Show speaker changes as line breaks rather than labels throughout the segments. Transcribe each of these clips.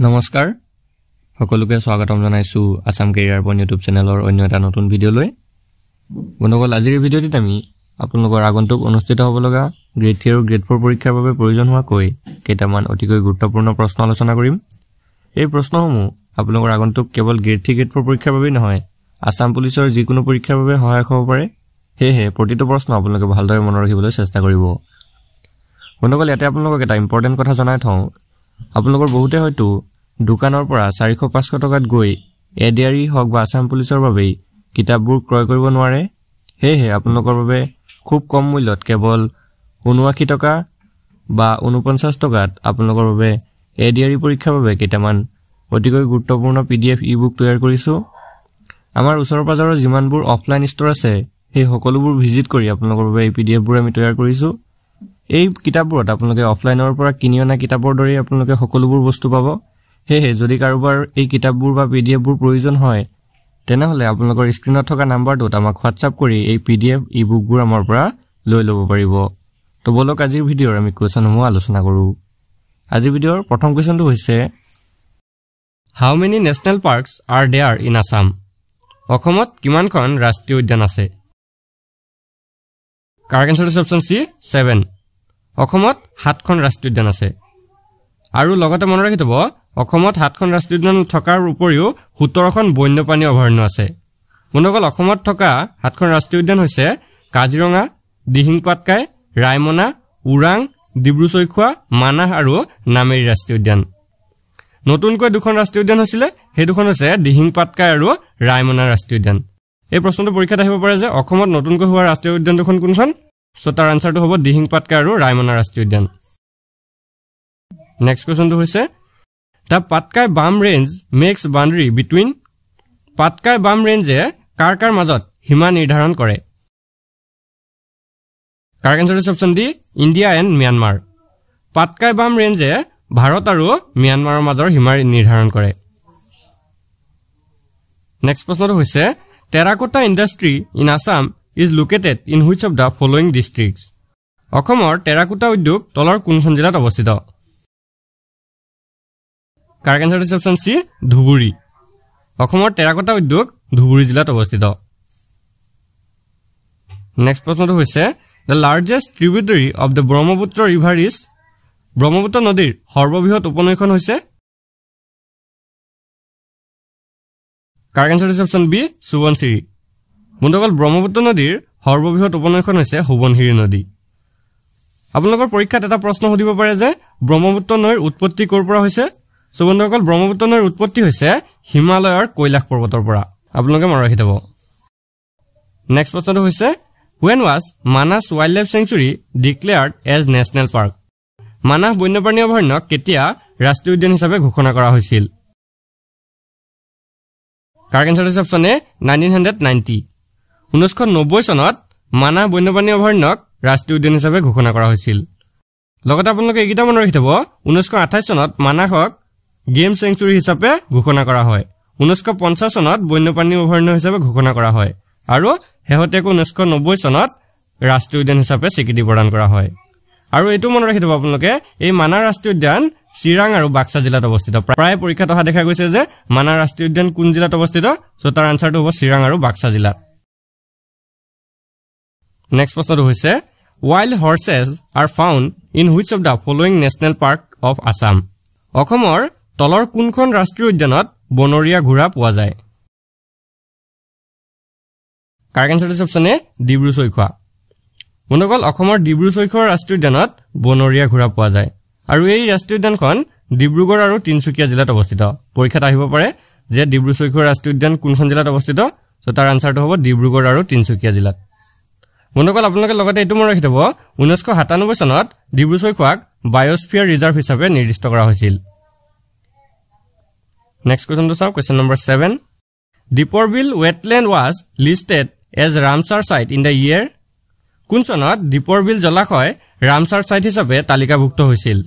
নমস্কাৰ সকলোকে স্বাগতম জনাইছো আসাম কেৰিয়াৰ পইণ্ট ইউটিউব চেনেলৰ অন্য এটা নতুন ভিডিঅ লৈ বন্ধুসকল আজিৰ ভিডিঅ'টিত আমি আপোনালোকৰ আগন্তুক অনুষ্ঠিত হ'ব লগা গ্ৰেড 3 আৰু গ্ৰেড 4 পৰীক্ষাৰ বাবে প্ৰয়োজন হোৱা কেইটামান অতিকৈ গুৰুত্বপূৰ্ণ প্ৰশ্ন আলোচনা কৰিম এই প্ৰশ্নসমূহ আপোনালোকৰ আগন্তুক কেৱল গ্ৰেড 3 গ্ৰেড 4 পৰীক্ষাৰ বাবে নহয় আসাম পুলিচৰ যিকোনো পৰীক্ষাৰ বাবে সহায়ক হ'ব পাৰে হেহে প্ৰতিটো প্ৰশ্ন আপোনালোকে ভালদৰে মনত ৰাখিবলৈ চেষ্টা কৰিব বন্ধুসকল ইয়াতে আপোনালোকক এটা ইম্পৰ্টেন্ট কথা জনাই থওঁ আপোনালোকৰ বহুতে হয়তো দোকানৰ পৰা 400-500 টকাত গৈ এডিআৰই হক বা আসাম পুলিচৰ বাবে কিতাপবোৰ ক্ৰয় কৰিব নোৱাৰে হেহে আপোনালোকৰ বাবে খুব কম মূল্যত কেৱল 79 টকা বা 49 টকাত আপোনালোকৰ বাবে এডিআৰই পৰীক্ষাৰ বাবে কেইটামান অতিকৈ গুৰুত্বপূৰ্ণ পিডিএফ ই-বুক তৈয়াৰ কৰিছো আমাৰ ওচৰৰ পাজৰৰ যিমানবোৰ অফলাইন ষ্টৰ আছে সেই সকলোবোৰ ভিজিট কৰি আপোনালোকৰ বাবে এই পিডিএফবোৰ আমি তৈয়াৰ কৰিছো এই কিতাপবোৰত আপোনালোকে অফলাইনৰ পৰা কিনি অনা কিতাপৰ দৰে আপোনালোকে সকলোবোৰ বস্তু পাব হেহে যদি কাৰোবাৰ এই কিতাপবোৰ বা পিডিএফবোৰ প্ৰয়োজন হয় তেনেহলে আপোনালোকৰ স্ক্ৰিনত থকা নাম্বাৰটোত আমাক WhatsApp কৰি এই পিডিএফ ই-বুকবোৰ আমাৰ পৰা লৈ ল'ব পাৰিব তো বলক আজিৰ ভিডিঅ'ৰ আমি কোৱেশ্যনসমূহ আলোচনা কৰো আজিৰ ভিডিঅ'ৰ প্ৰথম কোৱেশ্যনটো হৈছে How many national parks are there in Assam? অসমত কিমানখন ৰাষ্ট্ৰীয় উদ্যান আছে Correct answer is option C 7 অসমত 7খন ৰাষ্ট্ৰীয় উদ্যান আছে আৰু লগতে মনত ৰাখিব অসমত 7খন ৰাষ্ট্ৰীয় উদ্যান থকাৰ উপৰিও 17খন বন্যপ্ৰাণী অভয়াৰণ্য আছে বন্ধুসকল অসমত থকা 7খন ৰাষ্ট্ৰীয় উদ্যান হৈছে কাজিৰঙা দিহিং পাটকাই ৰায়মনা উৰাং ডিব্ৰু-চৈখোৱা মানাহ আৰু নামেৰি ৰাষ্ট্ৰীয় উদ্যান নতুনকৈ দুখন ৰাষ্ট্ৰীয় উদ্যান হৈছিল সেই দুখন হৈছে দিহিং পাটকাই আৰু ৰায়মনা ৰাষ্ট্ৰীয় উদ্যান এই প্ৰশ্নটো পৰীক্ষাত আহিব পাৰে যে অসমত নতুনকৈ হোৱা ৰাষ্ট্ৰীয় উদ্যান দুখন কোনখন সো তাৰ আনসাৰটো হ'ব দিহিং পাটকাই আৰু ৰায়মনা ৰাষ্ট্ৰীয় উদ্যান নেক্সট কোৱেশ্যনটো হৈছে The Patkai Bam Range makes boundary between Patkai Bam Range কাৰ মাজত হিমা নিৰ্ধাৰণ কৰে Correct answer is option D India and Myanmar Patkai Bam Range Bharat আৰু ম্যানমাৰৰ মাজৰ হিমা নিৰ্ধাৰণ কৰে নেক্সট প্ৰশ্নটো হৈছে Terracotta industry in Assam is located in which of the following districts অসমৰ টেৰাকোটা উদ্যোগ তলৰ কোনখন জিলাত অৱস্থিত Correct answer is option C Dhubri অসমৰ টেৰাকোটা উদ্যোগ ধুবুৰী জিলাত অৱস্থিত নেক্সট প্ৰশ্নটো হৈছে The largest tributary of the Brahmaputra river is Brahmaputra নদীৰ সৰ্ববৃহৎ উপনৈখন হৈছে Correct answer is option B Subansiri বন্ধুসকল ব্ৰহ্মপুত্ৰ নদীৰ সৰ্ববৃহৎ উপনৈখন হৈছে সুবনশিৰি নদী আপোনালোকৰ পৰীক্ষাত এটা প্ৰশ্ন সুধিব পাৰে যে ব্ৰহ্মপুত্ৰ নৈৰ উৎপত্তি ক'ৰ পৰা হৈছে সো বন্ধুসকল ব্ৰহ্মপুত্ৰ নৈৰ উৎপত্তি হৈছে হিমালয়ৰ কৈলাশ পৰ্বতৰ পৰা আপোনালোকে মনত ৰাখি থব নেক্সট প্ৰশ্নটো হৈছে When was Manas Wildlife Sanctuary declared as national park Manas বন্যপ্ৰাণী অভয়াৰণ্য কেতিয়া ৰাষ্ট্ৰীয় উদ্যান হিচাপে ঘোষণা কৰা হৈছিল Correct answer is option A 1990 1990 চনত মানাহ বন্যপ্ৰাণী অভয়াৰণ্যক ৰাষ্ট্ৰীয় উদ্যান হিচাপে ঘোষণা কৰা হৈছিল লগতে আপোনালোকে এইকেইটা মনত ৰাখি থব 1928 চনত মানাহক গেম চেঞ্চুৰী হিচাপে ঘোষণা কৰা হয় 1950 চনত বন্যপ্ৰাণী অভয়াৰণ্য হিচাপে ঘোষণা কৰা হয় আৰু হেহতেক 1990 চনত ৰাষ্ট্ৰীয় উদ্যান হিচাপে স্বীকৃতি প্ৰদান কৰা হয় আৰু এটো মনত ৰাখি থব আপোনালোকে এই মানাহ ৰাষ্ট্ৰীয় উদ্যান চিৰাং আৰু বাক্সা জিলাত অৱস্থিত প্ৰায় পৰীক্ষাত অহা দেখা গৈছে যে মানাহ ৰাষ্ট্ৰীয় উদ্যান কোন জিলাত অৱস্থিত সো তাৰ আনসাৰটো হ'ব চিৰাং আৰু বাক্সা জিলাত নেক্সট প্ৰশ্নটো হৈছে Wild horses are found in which of the following national park of Assam অসমৰ তলৰ কোনখন ৰাষ্ট্ৰীয় উদ্যানত বনৰীয়া ঘোঁৰা পোৱা যায় Correct answer is option A Dibru-Saikhowa বন্ধুসকল অসমৰ ডিব্ৰু-চৈখোৱা ৰাষ্ট্ৰীয় উদ্যানত বনৰীয়া ঘোঁৰা পোৱা যায় আৰু এই ৰাষ্ট্ৰীয় উদ্যানখন ডিব্ৰুগড় আৰু তিনচুকীয়া জিলাত অৱস্থিত পৰীক্ষাত আহিব পাৰে যে ডিব্ৰু-চৈখোৱা ৰাষ্ট্ৰীয় উদ্যান কোনখন জিলাত অৱস্থিত সো তাৰ আনসাৰটো হ'ব ডিব্ৰুগড় আৰু তিনচুকীয়া জিলাত বন্ধুসকল আপোনালোকে লগতে এটো মনত ৰাখি থব 1997 চনত ডিব্ৰু-চৈখোৱাক বায়োস্ফিয়াৰ ৰিজাৰ্ভ হিচাপে নিৰ্দিষ্ট কৰা হৈছিল নেক্সট কোৱেশ্যনটো চাও question number 7 Deepor Bill wetland was listed as Ramsar site in the year কোন চনত দীপৰ বিল জলাশয় ৰামসাৰ সাইট হিচাপে তালিকাভুক্ত হৈছিল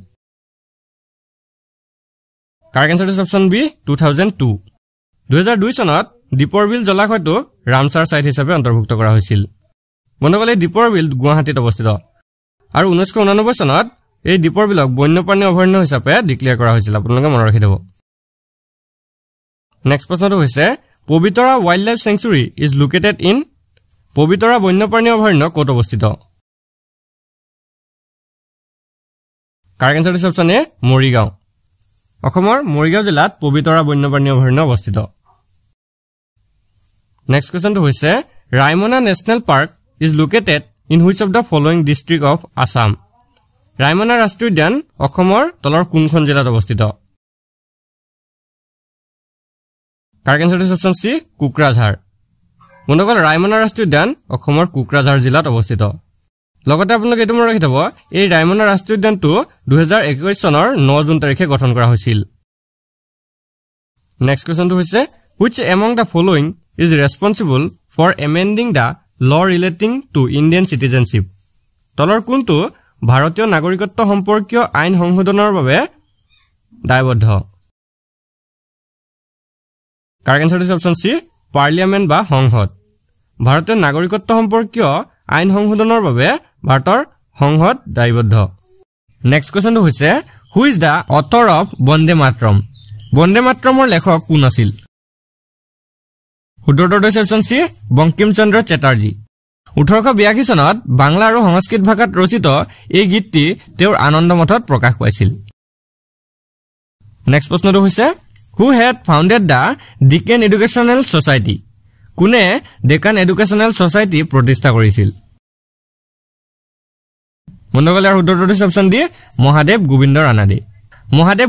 Correct answer is option B 2002 2002 চনত দীপৰ বিল জলাশয়টো ৰামসাৰ সাইট হিচাপে অন্তৰ্ভুক্ত কৰা হৈছিল বন্ধুসকল এই দীপৰ বিল গুৱাহাটীত অৱস্থিত আৰু 1989 চনত এই দীপৰ বিলক বন্যপ্ৰাণী অভয়াৰণ্য হিচাপে ডিক্লেয়াৰ কৰা হৈছিল আপোনালোকে মনত ৰাখি থব নেক্সট প্ৰশ্নটো হৈছে Pobitora wild life century is located in Pobitora বন্যপ্ৰাণী অভয়াৰণ্য ক'ত অৱস্থিত কাৰেক্ট আনসাৰ দিছে অপচন এ মৰিগাঁও অসমৰ মৰিগাঁও জিলাত পবিতৰা বন্যপ্ৰাণী অভয়াৰণ্য অৱস্থিত নেক্সট কোৱেশ্চনটো হৈছে Raimona national park is located in which of the following district of Assam Raimona ৰাষ্ট্ৰীয় উদ্যান অসমৰ তলৰ কোনখন জিলাত অৱস্থিত কাৰেক্ট আনসাৰ দিছে অপচন সি কোকৰাঝাৰ বন্ধুসকল ৰায়মনা ৰাষ্ট্ৰীয় উদ্যান অসমৰ কোকৰাঝাৰ জিলাত অৱস্থিত লগতে আপোনালোকে এটো মনত ৰাখি থব এই ৰায়মনা ৰাষ্ট্ৰীয় উদ্যানটো 2021 চনৰ 9 জুন তাৰিখে গঠন কৰা হৈছিল নেক্সট কোৱেশ্চনটো হৈছে which among the following is responsible for amending the law relating to Indian citizenship তলৰ কোনটো ভাৰতীয় নাগৰিকত্ব সম্পৰ্কীয় আইন সংশোধনৰ বাবে দায়বদ্ধ কাৰেক্ট আনসাৰ দিছে অপচন সি পাৰ্লিয়ামেন্ট বা সংসদ ভাৰতীয় নাগৰিকত্ব সম্পৰ্কীয় আইন সংশোধনৰ বাবে ভাৰতৰ সংসদ দায়বদ্ধ নেক্সট কোৱেশ্চনটো হৈছে who is the author of Vande মাতৰমৰ লেখক কোন আছিল উত্তৰটো হৈছে অপচন সি বঙ্কিম চন্দ্ৰ চেটাৰ্জী 1882 চনত বাংলা আৰু সংস্কৃত ভাষাত ৰচিত এই গীতটি তেওঁৰ আনন্দ মঠত প্ৰকাশ পাইছিল নেক্সট প্ৰশ্নটো হৈছে who had founded the Deccan educational society কোনে ডেকান এডুকেশ্যনেল সোসাইটি প্ৰতিষ্ঠা কৰিছিল বন্ধুসকল ইয়াৰ উত্তৰটো হৈছে option D Mahadev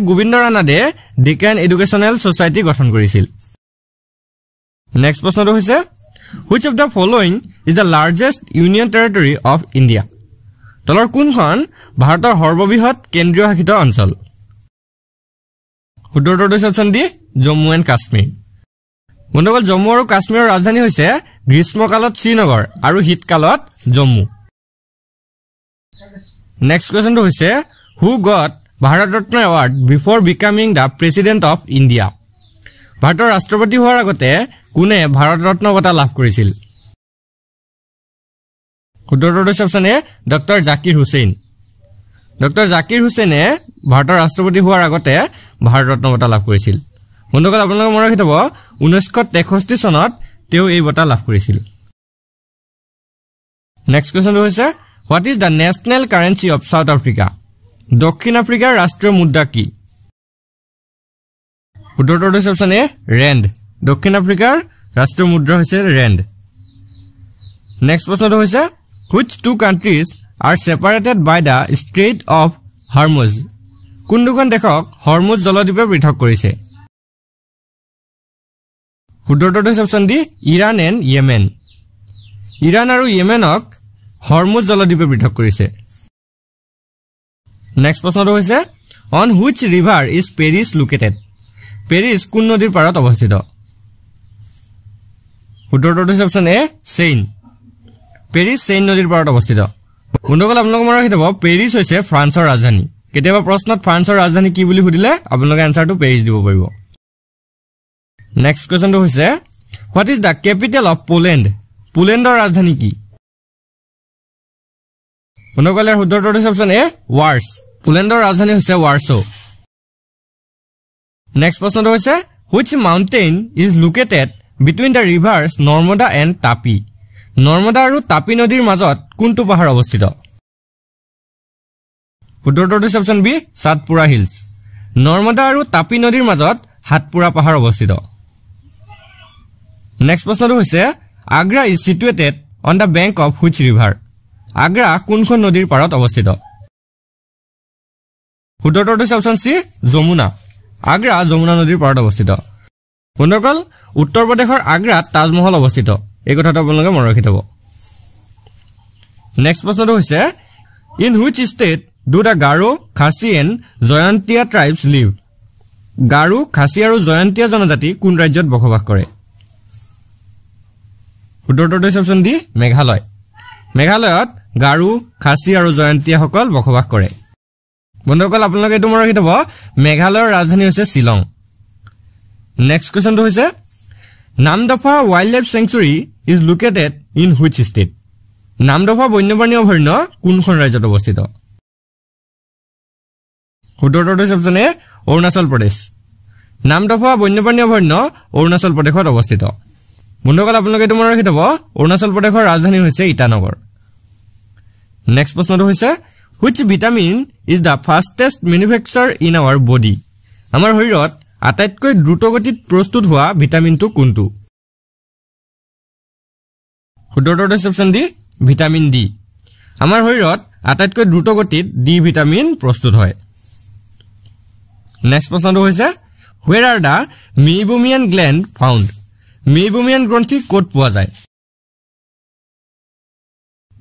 Govind Ranade Deccan educational society গঠন কৰিছিল নেক্সট প্ৰশ্নটো হৈছে which of the following is the largest union territory of India তলৰ কোনখন ভাৰতৰ সৰ্ববৃহৎ কেন্দ্ৰীয় শাসিত অঞ্চল উত্তৰটো হৈছে option D Jammu and Kashmir বন্ধুসকল জম্মু আৰু কাশ্মীৰৰ ৰাজধানী হৈছে গ্ৰীষ্মকালত শ্ৰীনগৰ আৰু শীতকালত জম্মু নেক্সট কোৱেশ্চনটো হৈছে হু gut Bharat Ratna award before becoming the president of India ভাৰতৰ ৰাষ্ট্ৰপতি হোৱাৰ আগতে কোনে ভাৰত ৰত্ন বঁটা লাভ কৰিছিল উত্তৰটো হৈছে অপচন এ ডক্টৰ জাকিৰ হুছেইনে ভাৰতৰ ৰাষ্ট্ৰপতি হোৱাৰ আগতে ভাৰত ৰত্ন বঁটা লাভ কৰিছিল বন্ধুসকল আপোনালোকে মনত ৰাখি থব 1963 চনত তেওঁ এই বঁটা লাভ কৰিছিল নেক্সট কোৱেশ্চনটো হৈছে what is the national currency of south Africa দক্ষিণ আফ্ৰিকাৰ ৰাষ্ট্ৰীয় মুদ্ৰা কি উত্তৰটো হৈছে অপচন এ ৰেণ্ড দক্ষিণ আফ্ৰিকাৰ ৰাষ্ট্ৰীয় মুদ্ৰা হৈছে ৰেণ্ড নেক্সট প্ৰশ্নটো হৈছে which two countries are separated by the Strait of Hormuz কোন দুখন দেশক হৰমুজ জলদ্বীপে পৃথক কৰিছে উত্তৰটো হৈছে option D Iran and Yemen Iran আৰু য়েমেনক হৰমুজ জলদ্বীপে পৃথক কৰিছে নেক্সট প্ৰশ্নটো হৈছে on which river is Paris located Paris কোন নদীৰ পাৰত অৱস্থিত উত্তৰটো হৈছে অপচন এ সেইন পেৰিছ সেইন নদীৰ পাৰত অৱস্থিত বন্ধুসকল আপোনালোকে মনত ৰাখি থব পেৰিছ হৈছে ফ্ৰান্সৰ ৰাজধানী কেতিয়াবা প্ৰশ্নত ফ্ৰান্সৰ ৰাজধানী কি বুলি সুধিলে আপোনালোকে আনসাৰটো পেৰিছ দিব পাৰিব নেক্সট কোৱেশ্চনটো হৈছে what is the capital of পোলেণ্ডৰ ৰাজধানী কি বন্ধুসকল ইয়াৰ উত্তৰটো হৈছে অপচন এ ৱাৰ্ছ পোলেণ্ডৰ ৰাজধানী হৈছে ৱাৰ্ছো নেক্সট প্ৰশ্নটো হৈছে which mountain is located between the rivers Narmada and তাপি নৰ্মদা আৰু তাপি নদীৰ মাজত কোনটো পাহাৰ অৱস্থিত উত্তৰটো হৈছে option B Satpura hills Narmada আৰু তাপি নদীৰ মাজত হাতপুৰা পাহাৰ অৱস্থিত নেক্সট প্ৰশ্নটো হৈছে Agra is situated on the bank of which river Agra কোনখন নদীৰ পাৰত অৱস্থিত উত্তৰটো হৈছে অপচন সি যমুনা আগ্ৰা যমুনা নদীৰ পাৰত অৱস্থিত বন্ধুসকল উত্তৰ প্ৰদেশৰ আগ্ৰাত তাজমহল অৱস্থিত এই কথাটো আপোনালোকে মনত ৰাখি থব নেক্সট প্ৰশ্নটো হৈছে in which state do the Garo Khasi and Jaintia tribes live Garo Khasi আৰু জয়ন্তীয়া জনজাতি কোন ৰাজ্যত বসবাস কৰে উত্তৰটো হৈছে অপচন ডি মেঘালয়ত গাৰো খাচী আৰু জয়ন্তীয়াসকল বসবাস কৰে বন্ধুসকল আপোনালোকে এইটো মনত ৰাখি থব মেঘালয়ৰ ৰাজধানী হৈছে শ্বিলং নেক্সট কোৱেশ্চনটো হৈছে Namdapha wild life century is located in which state Namdapha বন্যপ্ৰাণী অভয়াৰণ্য কোনখন ৰাজ্যত অৱস্থিত উত্তৰটো হৈছে অপচন এ অৰুণাচল প্ৰদেশ নামদফা বন্যপ্ৰাণী অভয়াৰণ্য অৰুণাচল প্ৰদেশত অৱস্থিত বন্ধুসকল আপোনালোকে এইটো মনত ৰাখি থব অৰুণাচল প্ৰদেশৰ ৰাজধানী হৈছে ইটানগৰ নেক্সট প্ৰশ্নটো হৈছে which vitamin is the fastest manufactured in our body আমাৰ শৰীৰত আটাইতকৈ দ্ৰুতগতিত প্ৰস্তুত হোৱা ভিটামিনটো কোনটো শুদ্ধটো অপচন ডি ভিটামিন ডি আমাৰ শৰীৰত আটাইতকৈ দ্ৰুতগতিত ডি ভিটামিন প্ৰস্তুত হয় নেক্সট প্ৰশ্নটো হৈছে where are the meibomian gland found meibomian গ্ৰন্থি ক'ত পোৱা যায়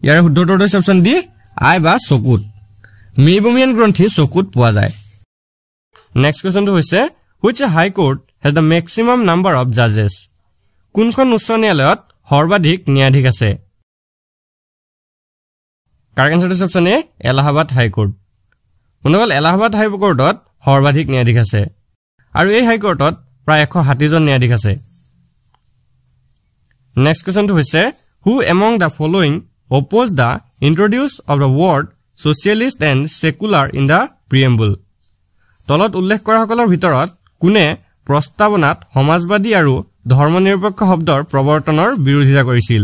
ইয়াৰ শুদ্ধটো অপচন ডি আই বা চকুত meibomian গ্ৰন্থি চকুত পোৱা যায় নেক্সট কোৱেশ্চনটো হৈছে which high court has the maximum number of judges কোনখন উচ্চ ন্যায়ালয়ত সৰ্বাধিক ন্যায়াধীশ আছে কাৰেক্ট আনসাৰটো অপচন এ এলাহাবাদ হাই কোৰ্ট মনগল এলাহাবাদ হাই কোৰ্টত সৰ্বাধিক ন্যায়াধীশ আছে আৰু এই হাই কোৰ্টত প্ৰায় 160 জন ন্যায়াধীশ আছে নেক্সট কোৱেশ্চনটো হৈছে who among the following oppose the introduce of the word socialist and secular in the preamble তলত উল্লেখ কৰা সকলৰ ভিতৰত কোনে প্ৰস্তাৱনাত সমাজবাদী আৰু ধৰ্মনিৰপেক্ষ শব্দৰ প্ৰৱৰ্তনৰ বিৰোধিতা কৰিছিল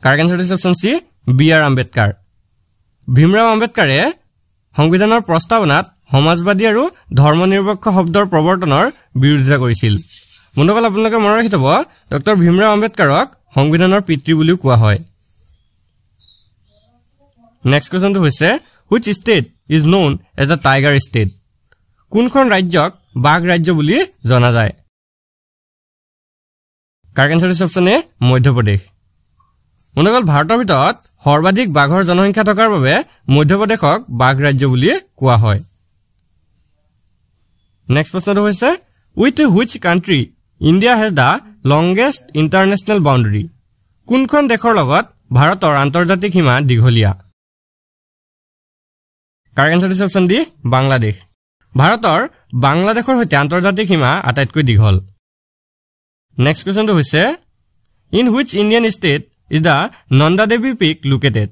কাৰেক্ট আনসাৰটো option C B R Ambedkar Bhimrao আম্বেদকাৰে সংবিধানৰ প্ৰস্তাৱনাত সমাজবাদী আৰু ধৰ্মনিৰপেক্ষ শব্দৰ প্ৰৱৰ্তনৰ বিৰোধিতা কৰিছিল বন্ধুসকল আপোনালোকে মনত ৰাখি থব ডক্টৰ ভীমৰাও আম্বেদকাৰক সংবিধানৰ পিতৃ বুলিও কোৱা হয় নেক্সট কোৱেশ্চনটো হৈছে which state is known as the tiger state কোনখন ৰাজ্যক বাঘ ৰাজ্য বুলি জনা যায় কাৰেক্ট আনসাৰ অপচন এ মধ্যপ্ৰদেশ মনগল ভাৰতৰ ভিতৰত সৰ্বাধিক বাঘৰ জনসংখ্যা থকাৰ বাবে মধ্যপ্ৰদেশক বাঘ ৰাজ্য বুলি কোৱা হয় নেক্সট প্ৰশ্নটো হৈছে with which country India has the longest international boundary কোনখন দেশৰ লগত ভাৰতৰ আন্তৰ্জাতিক সীমা দীঘলীয়া correct answer option D Bangladesh ভাৰতৰ বাংলাদেশৰ সৈতে আন্তৰ্জাতিক সীমা আটাইতকৈ দীঘল নেক্সট কোৱেশ্চনটো হৈছে in which Indian state is the Nanda Devi peak located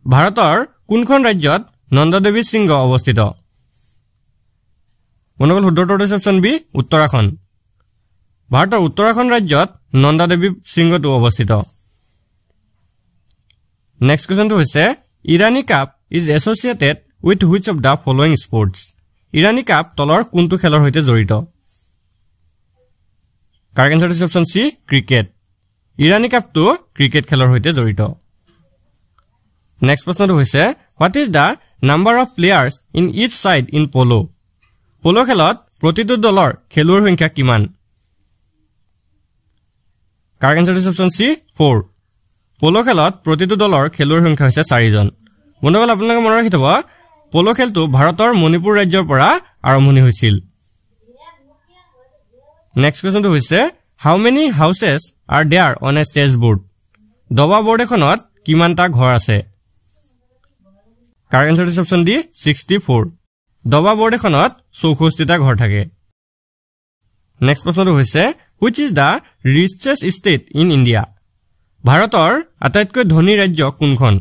ভাৰতৰ কোনখন ৰাজ্যত নন্দা দেৱী শৃংগ অৱস্থিত মনগল শুদ্ধটো অপচন বি উত্তৰাখণ্ড ভাৰতৰ উত্তৰাখণ্ড ৰাজ্যত নন্দা দেৱী শৃংগটো অৱস্থিত নেক্সট কোৱেশ্চনটো হৈছে Irani cup is associated with which of the following sports Irani cup তলৰ কোনটো খেলৰ সৈতে জড়িত correct answer option C cricket Irani কাপটো ক্ৰিকেট খেলৰ সৈতে জড়িত নেক্সট প্ৰশ্নটো হৈছে what is the number of players in each side in polo polo খেলত প্ৰতিটো দলৰ খেলুৱৈৰ সংখ্যা কিমান correct answer option C 4 polo খেলত প্ৰতিটো দলৰ খেলুৱৈৰ সংখ্যা হৈছে 4 জন বন্ধুসকল আপোনালোকে মনত ৰাখি থব polo খেলটো ভাৰতৰ মণিপুৰ ৰাজ্যৰ পৰা আৰম্ভণি হৈছিল নেক্সট কোৱেশ্চনটো হৈছে how many houses are there on a chessboard দবা বোৰ্ড এখনত কিমানটা ঘৰ আছে কাৰেক্ট আনসাৰ অপচন ডি 64 দবা বোৰ্ড এখনত 64টা ঘৰ থাকে নেক্সট প্ৰশ্নটো হৈছে which is the richest state in India ভাৰতৰ আটাইতকৈ ধনী ৰাজ্য কোনখন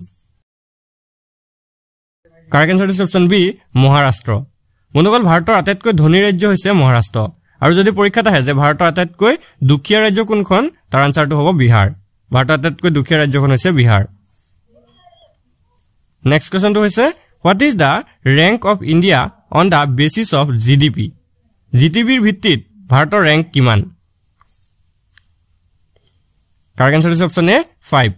correct answer option B Maharashtra বন্ধুসকল ভাৰতৰ আটাইতকৈ ধনী ৰাজ্য হৈছে মহাৰাষ্ট্ৰ আৰু যদি পৰীক্ষাত আহে যে ভাৰতৰ আটাইতকৈ দুখীয়া ৰাজ্য কোনখন তাৰ আনসাৰটো হ'ব বিহাৰ ভাৰতৰ আটাইতকৈ দুখীয়া ৰাজ্যখন হৈছে বিহাৰ নেক্সট কোৱেশ্চনটো হৈছে what is the rank of India on the basis of GDP জিডিপিৰ ভিত্তিত ভাৰতৰ ৰেংক কিমান কাৰেক্ট আনসাৰ অপচন এ 5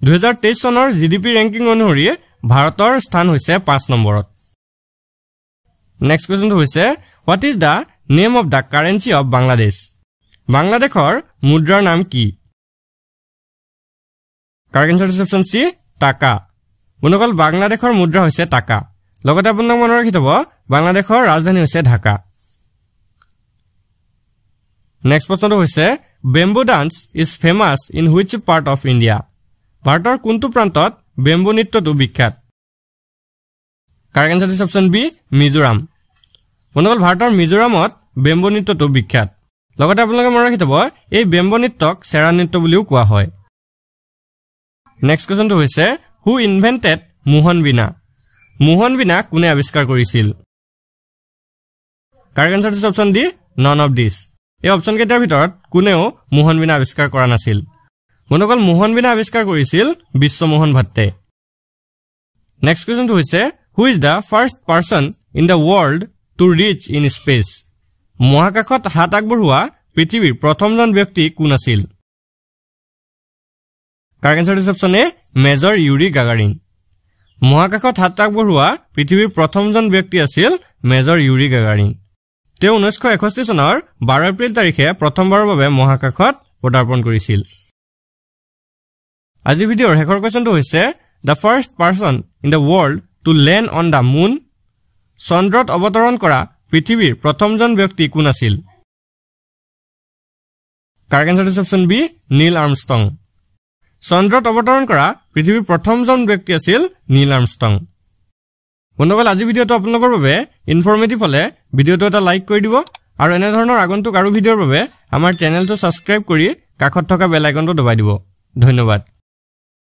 2023 চনৰ জিডিপি ৰেংকিং অনুসৰি ভাৰতৰ স্থান হৈছে 5 নম্বৰত নেক্সট কোৱেশ্চনটো হৈছে what is the name of the currency of Bangladesh বাংলাদেশৰ মুদ্ৰাৰ নাম কি কাৰেক্ট আনসাৰ অপচন সি টাকা বন্ধুসকল বাংলাদেশৰ মুদ্ৰা হৈছে টাকা লগতে আপোনালোক মনত ৰাখি থব বাংলাদেশৰ ৰাজধানী হৈছে ঢাকা নেক্সট প্ৰশ্নটো হৈছে bamboo dance is famous in which part of India ভাৰতৰ কোনটো প্ৰান্তত বেম্বো নৃত্যটো বিখ্যাত correct answer option B Mizoram বন্ধুসকল ভাৰতৰ মিজোৰামত বেম্বো নৃত্যটো বিখ্যাত লগতে আপোনালোকে মনত ৰাখি থব এই বেম্বো নৃত্যক চেৰা নৃত্য বুলিও কোৱা হয় নেক্সট কোৱেশ্চনটো হৈছে হু ইনভেন্টেড মোহন বীণা মোহন বীণা কোনে আৱিষ্কাৰ কৰিছিল correct answer is option D none of this এই অপশন কেইটাৰ ভিতৰত কোনেও মোহন বীণা আৱিষ্কাৰ কৰা নাছিল বন্ধুসকল মোহন বীণা আৱিষ্কাৰ কৰিছিল বিশ্বমোহন ভট্টে নেক্সট কোৱেশ্চনটো হৈছে who is the first person in the world to reach in space মহাকাশত হাত আগবঢ়োৱা পৃথিৱীৰ প্ৰথমজন ব্যক্তি কোন আছিল correct answer is option A major Yuri Gagarin মহাকাশত হাত আগবঢ়োৱা পৃথিৱীৰ প্ৰথমজন ব্যক্তি আছিল মেজৰ ইউৰি গাগাৰিন তেওঁ 1961 চনৰ 12 এপ্ৰিল তাৰিখে প্ৰথমবাৰৰ বাবে মহাকাশত পদাৰ্পণ কৰিছিল আজি ভিডিঅ'ৰ শেষৰ কোৱেশ্চনটো হৈছে the first person in the world to land on the moon চন্দ্ৰত অৱতৰণ কৰা পৃথিৱীৰ প্ৰথমজন ব্যক্তি কোন আছিল correct answer is option B Neil Armstrong চন্দ্ৰত অৱতৰণ কৰা পৃথিৱীৰ প্ৰথমজন ব্যক্তি আছিল নীল আৰ্মষ্ট্ৰং বন্ধুসকল আজি ভিডিঅ'টো আপোনালোকৰ বাবে ইনফৰমেটিভ হলে ভিডিঅ'টো এটা লাইক কৰি দিব আৰু এনে ধৰণৰ আগন্তুক আৰু ভিডিঅ'ৰ বাবে আমাৰ চেনেলটো সাবস্ক্ৰাইব কৰি কাষত থকা বেল আইকনটো দবাই দিব ধন্যবাদ